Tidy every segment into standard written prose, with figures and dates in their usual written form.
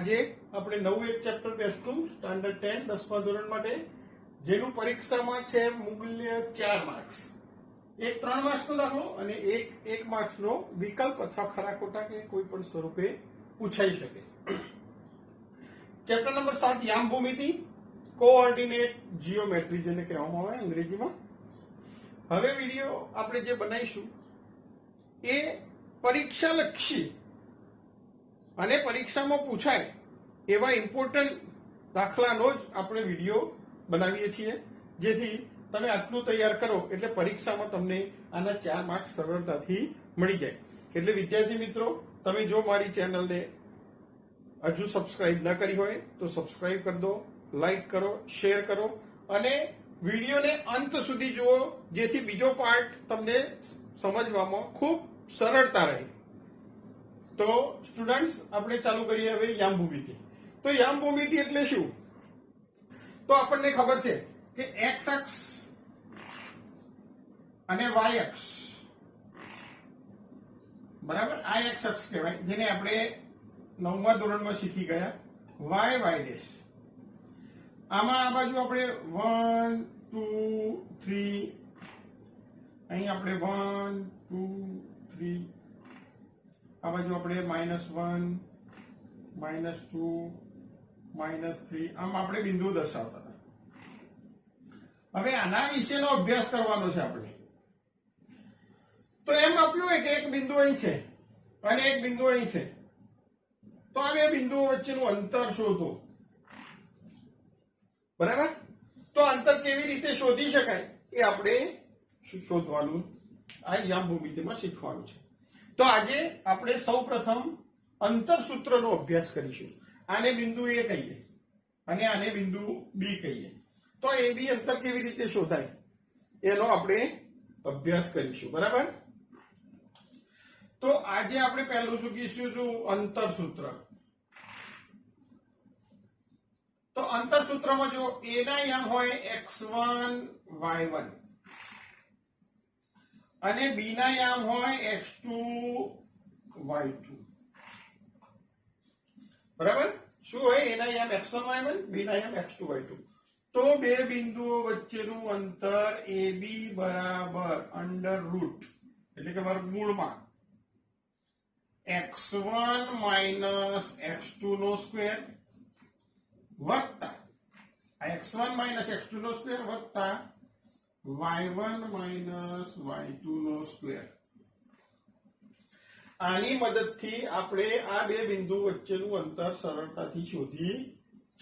આજે આપણે નવું એક ચેપ્ટર બેસતું સ્ટાન્ડર્ડ 10 10મા ધોરણ માટે, જેનું પરીક્ષામાં છે મૂલ્ય 4 માર્ક્સ. એક 3 માર્ક્સનો દાખલો અને એક 1 માર્ક્સનો વિકલ્પ અથવા ખરા ખોટા કે કોઈ પણ સ્વરૂપે પૂછાઈ શકે. ચેપ્ટર નંબર 7 યામ ભૂમિતિ, કોઓર્ડિનેટ જીઓમેટ્રી જેને કહેવામાં આવે અંગ્રેજીમાં. હવે વિડીયો આપણે જે બનાવીશું એ પરીક્ષાલક્ષી અને પરીક્ષામાં પૂછાય એવા ઇમ્પોર્ટન્ટ દાખલાનો જ આપણે વિડીયો બનાવીએ છીએ, જેથી તમે આટલું તૈયાર કરો એટલે પરીક્ષામાં તમને આના 4 માર્ક્સ સરળતાથી મળી જાય. એટલે વિદ્યાર્થી મિત્રો, તમે જો મારી ચેનલને હજુ સબસ્ક્રાઇબ ન કરી હોય તો સબસ્ક્રાઇબ કરી દો, લાઈક કરો, શેર કરો અને વિડીયોને અંત સુધી જુઓ, જેથી બીજો પાર્ટ તમને સમજવામાં ખૂબ સરળતા રહે. તો સ્ટુડન્ટ્સ, આપણે ચાલુ કરીએ હવે યામ ભૂમિતિ. તો યામ ભૂમિતિ એટલે શું? તો આપણને ખબર છે કે એક્સ અક્ષ અને વાય અક્ષ, બરાબર, આ એક્સ અક્ષ કહેવાય, જેને આપણે 9મા ધોરણમાં શીખી ગયા. વાય વાય ડેશ, આમાં આ બાજુ આપણે 1 2 3, અહીં આપણે 1 2 3, આ બાજુ આપણે -1 -2 -3, આમ આપણે બિંદુ દર્શાવતા હતા. હવે આના વિશેનો અભ્યાસ કરવાનો છે આપણે. તો એમ આપ્યું હોય કે એક બિંદુ અહીં છે અને એક બિંદુ અહીં છે, તો આ બે બિંદુઓ વચ્ચેનું અંતર શોધો. બરાબર? તો અંતર કેવી રીતે શોધી શકાય એ આપણે શોધવાનું આ યામ ભૂમિતિમાં શીખવાનું છે. તો આજે આપણે સૌપ્રથમ અંતર સૂત્રનો અભ્યાસ કરીશું. આને બિંદુ A કહીએ અને આને બિંદુ B કહીએ. તો એ બી અંતર કેવી રીતે શોધાય એનો આપણે અભ્યાસ કરીશું. બરાબર? તો આજે આપણે પહેલું શીખીશું અંતર સૂત્ર. તો અંતર સૂત્રમાં જો A ના યામ હોય x1 y1 અને B ના યામ હોય x2 y2. બરાબર? શું હોય? A ના યામ x1 y1, B ના યામ x2 y2. તો બે બિંદુઓ વચ્ચેનું અંતર AB બરાબર √ એટલે કે વર્ગમૂળમાં x1 - x2 નો સ્ક્વેર વત્તા x1 - x2 નો સ્ક્વેર વત્તા y1 - y2 નો સ્ક્વેર. આની મદદથી આપણે આ બે બિંદુ વચ્ચેનું અંતર સરળતાથી શોધી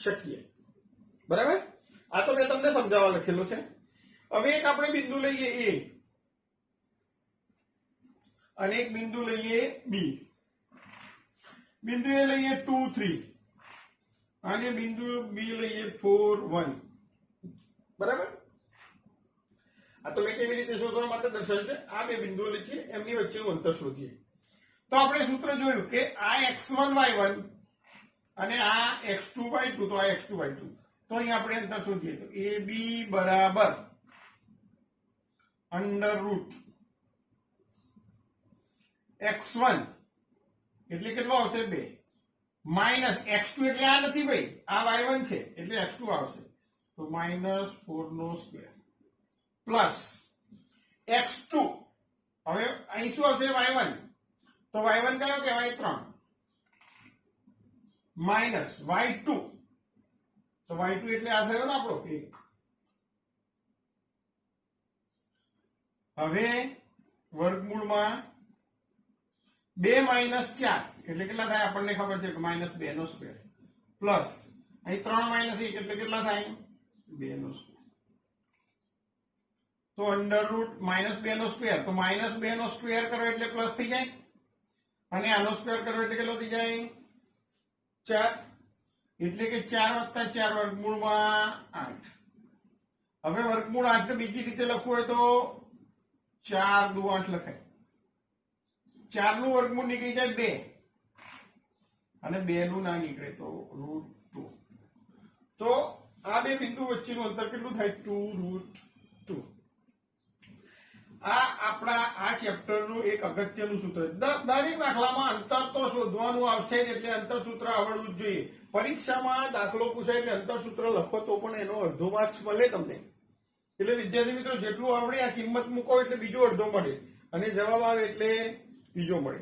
શકીએ. બરાબર? આ તો મેં તમને સમજાવવા લખેલો છે. હવે એક આપણે બિંદુ લઈએ A અને એક બિંદુ લઈએ B. બિંદુ A લઈએ 2 3 અને બિંદુ B લઈએ 4 1. બરાબર? આ તો મેં કેવી રીતે શોધવા માટે દર્શાવ્યું છે. આ બે બિંદુઓ લઈએ, એમની વચ્ચેનું અંતર શોધીએ. તો આપણે સૂત્ર જોયું કે આ x1 y1 અને આ x2 y2, તો આ x2 y2. તો અહીં આપણે અંતર શોધીએ. તો AB બરાબર √ x1 એટલે કેટલો આવશે? 2 માઇનસ x2 એટલે આ નથી ભાઈ, આ y1 છે એટલે x2 આવશે, તો -4 નો સ્ક્વેર પ્લસ x2. હવે અહીં શું આવશે? y1. તો y1 કયો કહેવાય? 3 માઇનસ y2. તો y2 એટલે આ થયો ને આપણો 1. હવે વર્ગમૂળમાં 2 - 4 એટલે કેટલા થાય? આપણને ખબર છે કે -2 નો સ્ક્વેર પ્લસ અહીં 3 - 1 એટલે કેટલા થાય? 2 નો સ્ક્વેર. તો √ -2 નો સ્ક્વેર, તો -2 નો સ્ક્વેર કરો એટલે પ્લસ થઈ જાય અને આનો સ્ક્વેર કરો એટલે કેટલો થઈ જાય? 4. એટલે કે 4 + 4 વર્ગમૂળમાં 8. હવે વર્ગમૂળ 8 બીજી રીતે લખવું હોય તો 4 દુ 8 લખાય. 4 નું વર્ગમૂળ નીકળી જાય 2 અને 2 નું ના નીકળે તો √2. તો આ બે બિંદુ વચ્ચેનું અંતર કેટલું થાય? 2 √2. આ આપણા આ ચેપ્ટરનું એક અગત્યનું સૂત્ર. દરેક દાખલામાં અંતર તો શોધવાનું આવશે જ, એટલે અંતર સૂત્ર આવડવું જ જોઈએ. પરીક્ષામાં દાખલો પૂછાય એટલે અંતર સૂત્ર લખો તો પણ એનો અડધો માર્ક્સ મળે તમને. એટલે વિદ્યાર્થી મિત્રો જેટલું આવડે આ કિંમત મૂકો એટલે બીજો અડધો મળે, અને જવાબ આવે એટલે બીજો મળે.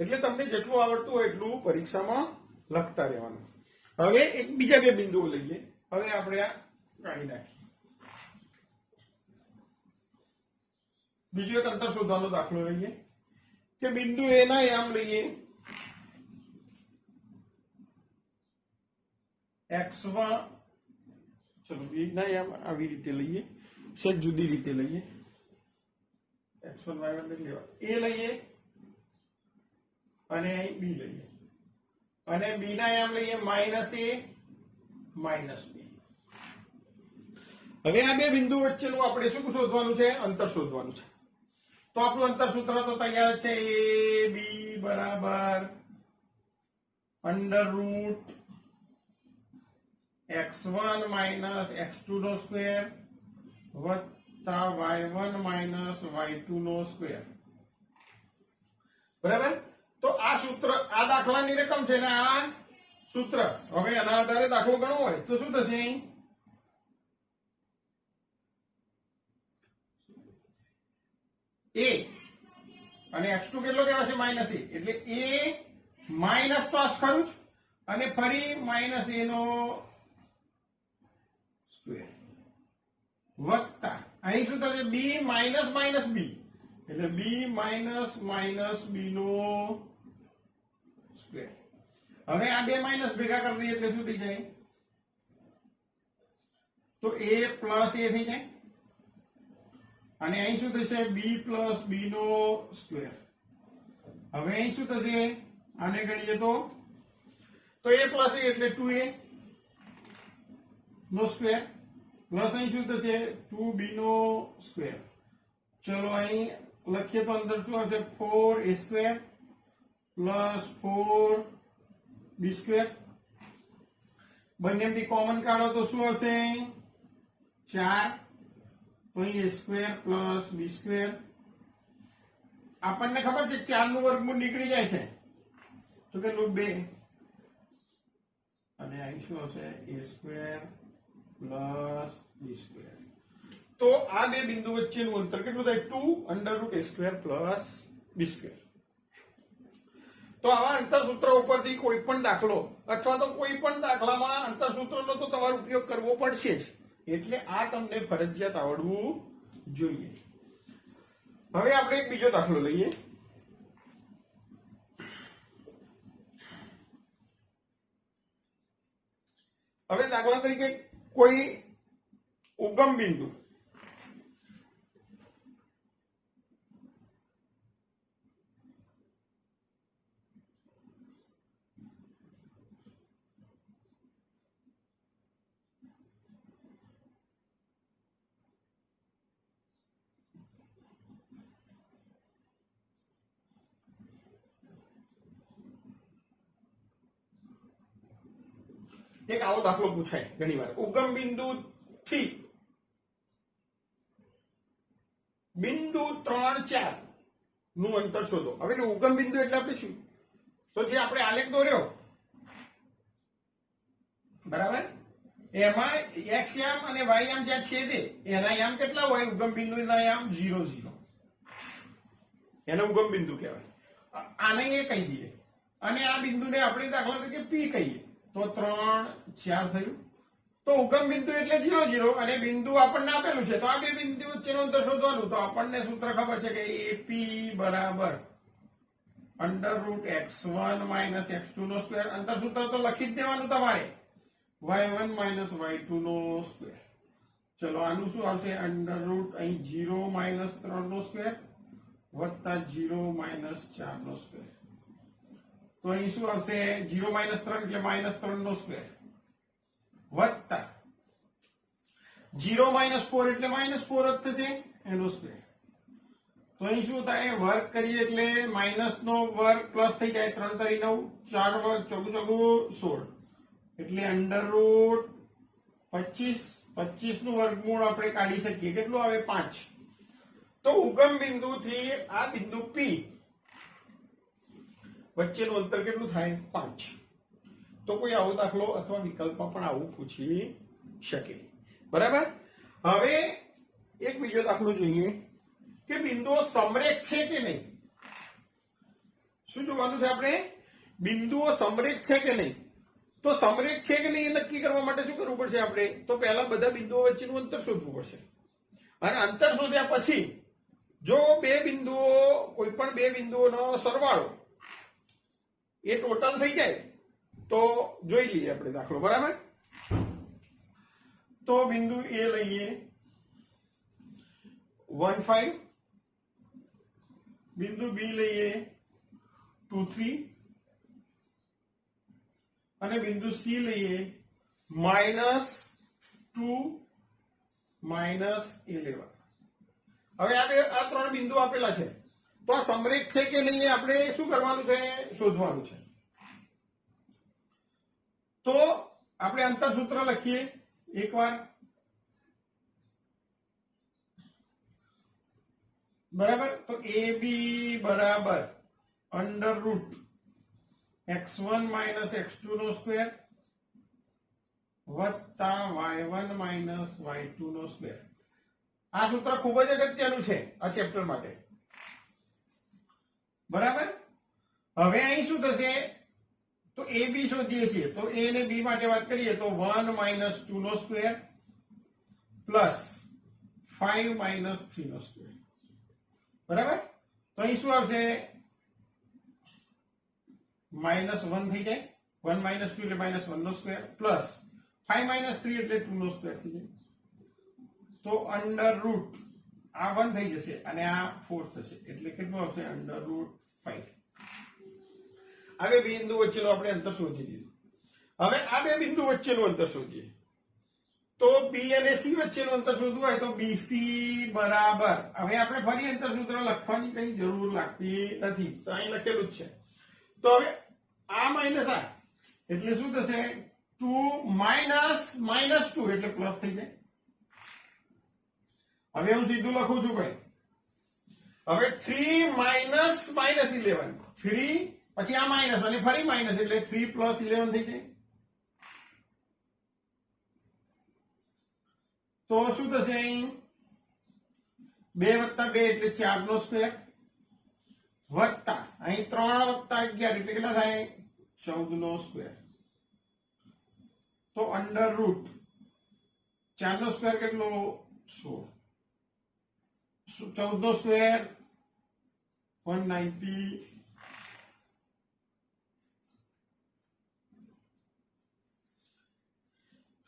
એટલે તમને જેટલું આવડતું હોય એટલું પરીક્ષામાં લખતા રહેવાનું. હવે એક બીજા બે બિંદુઓ લઈએ. હવે આપણે આ કાઢી નાખીએ. બીજો એક અંતર શોધવાનો દાખલો લઈએ કે બિંદુ એ ના યામ લઈએ x1, ચલો બી ના યામ આવી રીતે લઈએ, સેજ જુદી રીતે લઈએ. x1 y1 લેવા એ લઈએ અને અહીં બી લઈએ, અને બી ના યામ લઈએ -a -b. હવે આ બે બિંદુ વચ્ચેનું આપણે શું શોધવાનું છે? અંતર શોધવાનું છે. તો આપણું અંતર સૂત્ર તો તૈયાર છે. AB બરાબર √x1 - x2 નો સ્ક્વેર વત્તા y1 - y2 નો સ્ક્વેર. બરાબર. તો આ સૂત્ર આ દાખલાની રકમ છે ને આ સૂત્ર. હવે આના આધારે દાખલો ગણવો હોય તો શું થશે? a અને x2 કેટલો કહેવાશે? -a. એટલે a માઈનસ તો આ ખરું જ, અને ફરી -a નો સ્ક્વેર વત્તા અહીં શું થશે? b માઈનસ b, એટલે b માઈનસ b નો સ્ક્વેર. હવે આ બે માઈનસ ભેગા કરી દઈએ એટલે શું થઈ જાય? તો a પ્લસ a થઈ જાય, અને અહીં શું થશે? b પ્લસ b નો સ્ક્વેર. હવે અહીં શું થશે? આને ગણીએ તો a પ્લસ a એટલે 2a નો સ્ક્વેર, પ્લસ અહીં શું થશે? 2b નો સ્ક્વેર. ચલો અહીં લખીએ તો અંદર શું આવશે? 4a square plus 4b square. બંનેમાંથી કોમન કાઢો તો શું આવશે? 4. તો અહીં a square plus b square. આપણને ખબર છે 4 નું વર્ગમૂળ નીકળી જાય છે, તો કેટલું? 2. અને અહીં શું હશે? a square plus b square. તો આ બે બિંદુ વચ્ચેનું અંતર કેટલું થાય? 2 √a square plus b square. તો આવા અંતર સૂત્ર ઉપરથી કોઈ પણ દાખલો અથવા તો કોઈ પણ દાખલામાં અંતર સૂત્રનો તો તમારે ઉપયોગ કરવો પડશે જ, એટલે આ તમને ફરજિયાત આવડવું જોઈએ. હવે આપણે એક બીજો દાખલો લઈએ. હવે દાખલા તરીકે કોઈ ઉગમ બિંદુ એક આવો દાખલો પૂછાય ઘણી વાર. ઉગમ બિંદુ થી બિંદુ 3, 4 નું અંતર શોધો. હવે ઉગમ બિંદુ એટલે આપણે શું? તો જે આપણે આલેખ દોર્યો બરાબર, એમાં x યામ અને y યામ જ્યાં છેદે એના યામ કેટલા હોય? ઉગમ બિંદુના યામ 0, 0. એને ઉગમ બિંદુ કહેવાય. આને એ કહી દઈએ, અને આ બિંદુને આપણે દાખલા તરીકે p કહીએ, તો 3, 4 થયું. તો ઉગમ બિંદુ એટલે 0, 0, અને બિંદુ આપણને આપેલું છે, તો આ બે બિંદુ વચ્ચેનું અંતર શોધવાનું. તો આપણને સૂત્ર ખબર છે કે AP બરાબર √x1 - x2 નો સ્ક્વેર. અંતર સૂત્ર તો લખી જ દેવાનું તમારે, y1 - y2 નો સ્ક્વેર. ચલો આનું શું આવશે? અહીં 0 - 3 નો સ્ક્વેર વત્તા 0 - 4 નો સ્ક્વેર. તો અહીં શું આવશે? 0 - 3 એટલે -3 નો સ્ક્વેર વત્તા 0 - 4 એટલે -4 જ થશે એનો સ્ક્વેર. તો અહીં શું થાય? વર્ગ કરીએ એટલે માઇનસ નો વર્ગ પ્લસ થઈ જાય. 3 × 9, 4 વર્ગ 4 × 16, એટલે √25. 25 નું વર્ગમૂળ આપણે કાઢી શકીએ. કેટલું આવે? 5. તો ઉગમ બિંદુથી આ બિંદુ P વચ્ચેનું અંતર કેટલું થાય? 5. તો કોઈ આવો દાખલો અથવા વિકલ્પમાં પણ આવું પૂછી શકે. બરાબર. હવે એક બીજો દાખલો જોઈએ કે બિંદુઓ સમરેખ છે કે નહીં. શું જોવાનું છે આપણે? બિંદુઓ સમરેખ છે કે નહીં. તો સમરેખ છે કે નહીં એ નક્કી કરવા માટે શું કરવું પડશે આપણે? તો પહેલા બધા બિંદુઓ વચ્ચેનું અંતર શોધવું પડશે, અને અંતર શોધ્યા પછી જો કોઈ પણ બે બિંદુઓનો સરવાળો એ ટોટલ થઈ જાય તો જોઈ લઈએ આપણે દાખલો. બરાબર. તો બિંદુ એ લઈએ 1 5, બિંદુ બી લઈએ 2 3, અને બિંદુ સી લઈએ -2 -11. હવે આ ત્રણ બિંદુ આપેલા છે, તો આ સમરેખ છે કે નહીં આપણે શું કરવાનું છે? શોધવાનું છે. તો આપણે અંતર સૂત્ર લખીએ એકવાર. બરાબર. તો AB બરાબર √x1 - x2 નો સ્ક્વેર વત્તા y1 - y2 નો સ્ક્વેર. આ સૂત્ર ખૂબ જ અગત્યનું છે આ ચેપ્ટર માટે. બરાબર. હવે અહીં શું થશે? તો એ બી શોધીએ છીએ, તો એ અને બી માટે વાત કરીએ તો 1 - 2 નો સ્ક્વેર પ્લસ 5 - 3 નો સ્ક્વેર. બરાબર. તો અહીં શું આવશે? -1 થઈ જાય. 1 - 2 એટલે -1 નો સ્ક્વેર પ્લસ 5 - 3 એટલે 2 નો સ્ક્વેર થઈ જાય. તો અંડર રૂટ આ 1 થઈ જશે અને આ 4 થશે, એટલે કેટલું આવશે? √5. આ બે બિંદુ વચ્ચેનું આપણે અંતર શોધી દીધું. હવે આ બે બિંદુ વચ્ચેનું અંતર શોધીએ. તો બી અને સી વચ્ચેનું અંતર શોધવું હોય તો બીસી બરાબર, હવે આપણે ફરી અંતર સૂત્ર લખવાની કઈ જરૂર લાગતી નથી, તો અહીં લખેલું જ છે. તો હવે આ માઇનસ આ એટલે શું થશે? 2 -2 એટલે પ્લસ થઈ જાય. હવે હું સીધું લખું છું ભાઈ. હવે 3 -11, 3 પછી આ માઇનસ અને ફરી માઇનસ એટલે 3 + 11 થઈ જાય. તો શું થશે? અહીં 2 + 2 એટલે 4 નો સ્ક્વેર વત્તા અહીં 3 + 11 એટલે કેટલા થાય? 14 નો સ્ક્વેર. તો અંડર રૂટ 4 નો સ્ક્વેર કેટલો? 16. 14 નો સ્ક્વેર 190.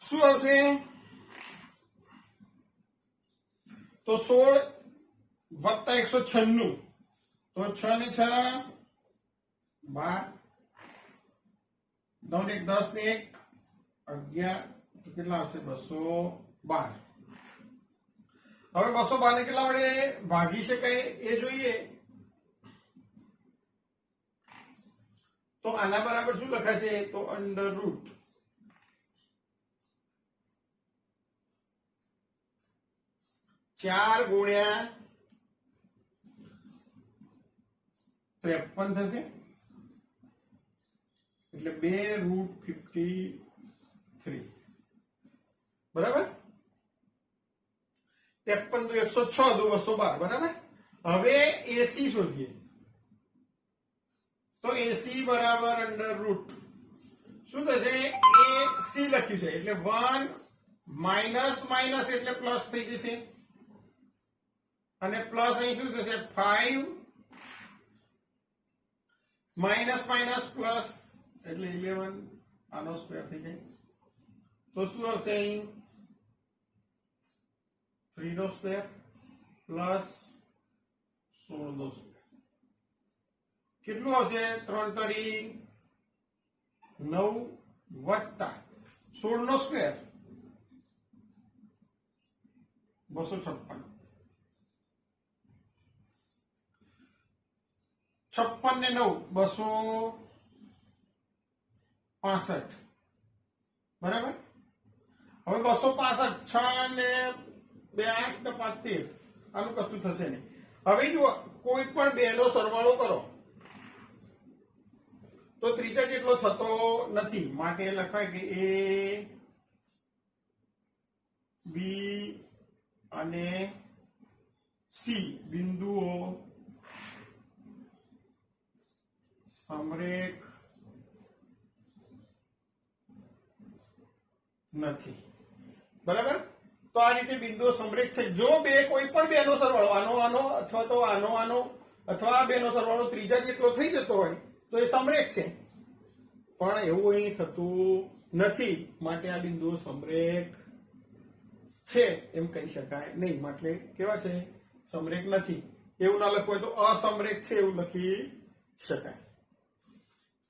શું આવશે? તો 16 વત્તા 196, તો 6 ને 6 12, 9 ને 1 10 ને 1 11, તો કેટલા આવશે? 212. હવે 212 ને કેટલા વડે ભાગી શકાય એ જોઈએ. તો આના બરાબર શું લખાશે? તો અંડર રૂટ 4 × 53 થશે, એટલે 2√53. બરાબર. 53 × 106 = 212. બરાબર. હવે એસી શોધીએ. તો એસી બરાબર અંડર રૂટ શું થશે? એસી લખ્યું છે એટલે 1 માઇનસ એટલે પ્લસ થઈ જશે, અને પ્લસ અહીં શું થશે? 5 માઇનસ પ્લસ એટલે 11, આનો સ્ક્વેર થઈ જાય. તો શું આવશે? અહીં 3 નો સ્ક્વેર પ્લસ 16 નો સ્ક્વેર. કેટલું આવશે? 3 તરી 9 વત્તા 16 નો સ્ક્વેર 256. 56 ને 9 265. બરાબર. હવે 265 6 ને 2 8 ને 5 13, આનું કશું થશે નહીં. હવે જો કોઈ પણ બે નો સરવાળો કરો તો ત્રીજા જેટલો થતો નથી, માટે લખાય કે એ બી અને સી બિંદુઓ સમરેખ નથી. બરાબર? તો આ રીતે બિંદુઓ સમરેખ છે. જો બે કોઈ પણ બે નો સરવાળો આનો આનો અથવા તો આનો આનો અથવા આ બે નો સરવાળો ત્રીજા જેટલો થઈ જતો હોય તો એ સમરેખ છે, પણ એવું અહીં થતું નથી, માટે આ બિંદુઓ સમરેખ છે એમ કહી શકાય નહીં. માટે કેવા છે? સમરેખ નથી. એવું ના લખવું હોય તો અસમરેખ છે એવું લખી શકાય.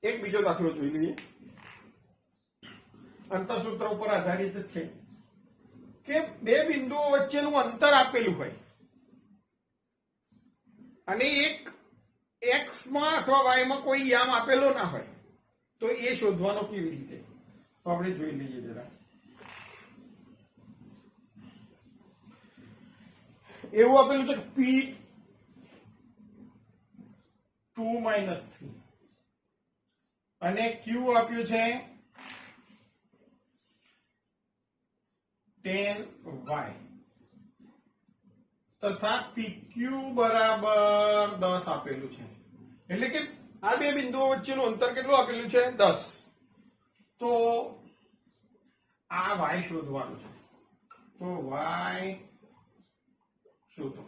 એક બીજો દાખલો જોઈ લઈએ. અંતરસૂત્ર ઉપર આધારિત છે કે બે બિંદુઓ વચ્ચેનું અંતર આપેલું હોય અને એક એક્સ માં અથવા વાય માં કોઈ યામ આપેલો ના હોય, તો એ શોધવાનો કેવી રીતે? તો આપણે જોઈ લઈએ જરા. એવું આપેલું છે P2-3 અને Q આપ્યું છે 10y તથા PQ બરાબર 10 આપેલું છે. એટલે કે આ બે બિંદુઓ વચ્ચેનું અંતર કેટલું આપેલું છે? 10. તો આ y શોધવાનું છે. તો y શોધો.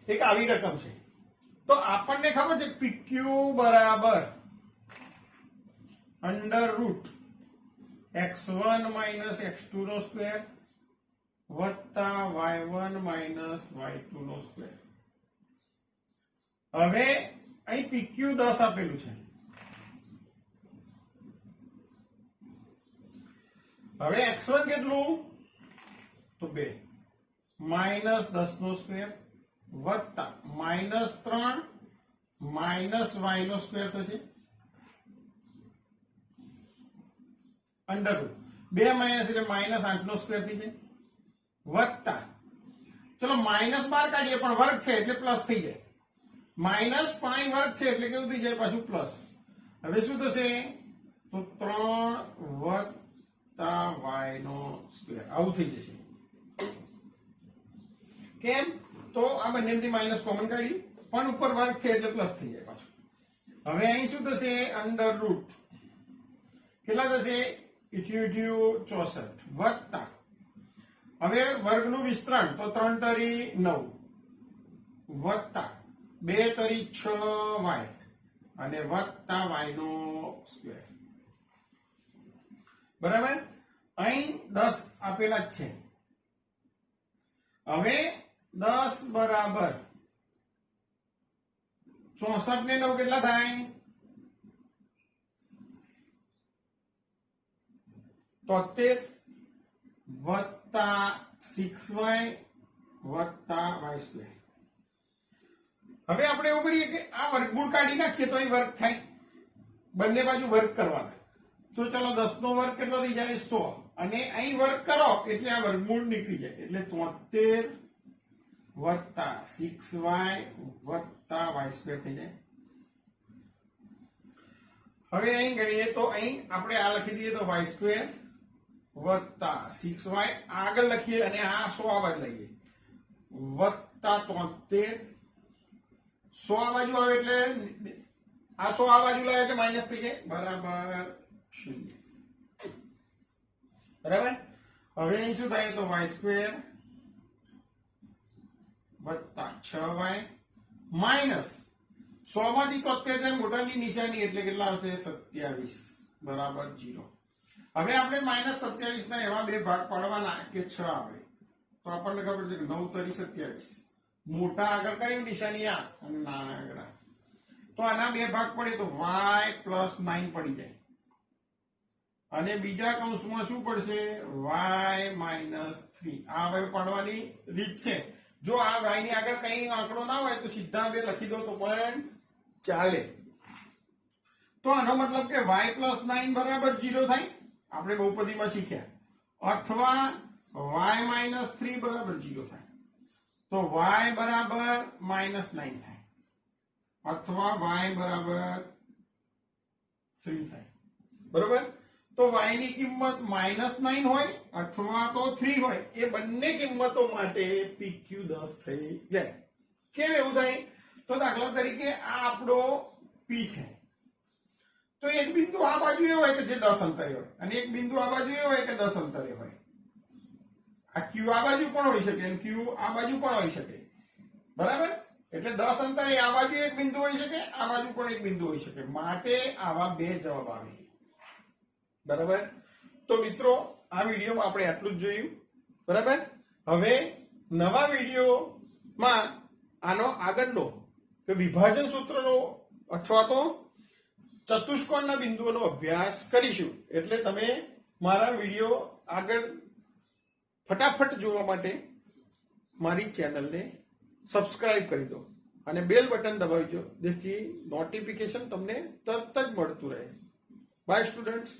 એક આવી રકમ છે. તો આપણને ખબર છે PQ બરાબર √x1 - x2 નો સ્ક્વેર વત્તા y1 - y2 નો સ્ક્વેર. હવે અહીં PQ 10 આપેલું છે. હવે x1 કેટલું? તો 2 -10 નો સ્ક્વેર વત્તા -3 y નો સ્ક્વેર થશે. અંડર 2 માઇનસ એટલે -8 નો સ્ક્વેર થઈ જાય વત્તા, ચલો માઇનસ બહાર કાઢીએ પણ વર્ગ છે એટલે પ્લસ થઈ જાય. -5 વર્ગ છે એટલે કેવું થઈ જાય? પાછું પ્લસ. હવે શું થશે? તો 3 વત્તા y નો સ્ક્વેર આવું થઈ જશે. કેમ? તો આ બંનેમાંથી માઇનસ કોમન કાઢી પણ ઉપર વર્ગ છે એટલે પ્લસ થઈ જાય પાછું. હવે અહીં શું થશે? અંડર રૂટ કેટલા થશે? 64 વત્તા, હવે વર્ગનું વિસ્તરણ તો 3 તરી 9 વત્તા 2 તરી 6y અને વત્તા y નો સ્ક્વેર. બરાબર? અહીં 10 આપેલા જ છે. હવે 10 બરાબર 64 ને 9 કેટલા થાય? 73 વત્તા 6y વત્તા y સ્ક્વેર. હવે આપણે એવું કરીએ કે આ વર્ગમૂળ કાઢી નાખીએ તો અહીં વર્ગ થાય. બંને બાજુ વર્ગ કરવાના. તો ચલો 10 નો વર્ગ કેટલો થઈ જાય? 100. અને અહીં વર્ગ કરો એટલે આ વર્ગમૂળ નીકળી જાય. એટલે 73 વત્તા 6y વત્તા y સ્ક્વેર થઈ જાય. હવે અહીં ગણીએ તો અહીં આપણે આ લખી દઈએ તો y સ્ક્વેર વત્તા 6y આગળ લખીએ અને આ 100 આ બાજુ લઈએ વત્તા 73 100 આ બાજુ આવે એટલે આ 100 આ બાજુ લાવે એટલે માઇનસ થઈ જાય બરાબર 0. બરાબર? હવે અહીં શું થાય? તો y સ્ક્વેર વત્તા 6y માઇનસ 100 માંથી 73 જાય મોટાની નિશાની એટલે કેટલા આવશે? 27 બરાબર 0. હવે આપણે -27 ના એવા બે ભાગ પાડવાના કે 6 આવે. તો આપણને ખબર છે કે 9 તરી 27. મોટા આગળ કયું નિશાની? આ અને નાના આગળ આ. તો આના બે ભાગ પડે તો y + 9 પડી જાય. અને બીજા કૌંસમાં શું પડશે? y - 3. આ હવે પાડવાની રીત છે. જો આ y ની આગળ કઈ આંકડો ના હોય તો સીધા બે લખી દો તો પણ ચાલે. તો આનો મતલબ કે y + 9 બરાબર 0 થાય. આપણે બહુપદીમાં શીખ્યા. અથવા y - 3 બરાબર 0 થાય. તો y બરાબર -9 થાય અથવા y બરાબર 3 થાય, બરોબર. તો y ની કિંમત -9 હોય અથવા તો 3 હોય, એ બંને કિંમતો માટે PQ 10 થઈ જાય. કેમ એવું થાય? તો દાખલા તરીકે આ આપણો P છે, તો એક બિંદુ આ બાજુ એ હોય કે જે 10 અંતરે હોય, અને એક બિંદુ આ બાજુ એ હોય કે 10 અંતરે હોય. આ Q આ બાજુ પણ હોઈ શકે અને Q આ બાજુ પણ હોઈ શકે, બરાબર. એટલે 10 અંતરે આ બાજુ એક બિંદુ હોઈ શકે, આ બાજુ પણ એક બિંદુ હોઈ શકે, માટે આવા બે જવાબ આવે, બરાબર. તો મિત્રો આ વિડીયોમાં આપણે આટલું જ જોયું, બરાબર. હવે નવા વિડીયોમાં આનો આગળનો કે વિભાજન સૂત્રનો અથવા તો ચતુષ્કોણના બિંદુઓનો અભ્યાસ કરીશું. એટલે તમે મારા વિડીયો આગળ ફટાફટ જોવા માટે મારી ચેનલને સબસ્ક્રાઇબ કરી દો અને બેલ બટન દબાવી દો, જેથી નોટિફિકેશન તમને તરત જ મળતું રહે. Bye students.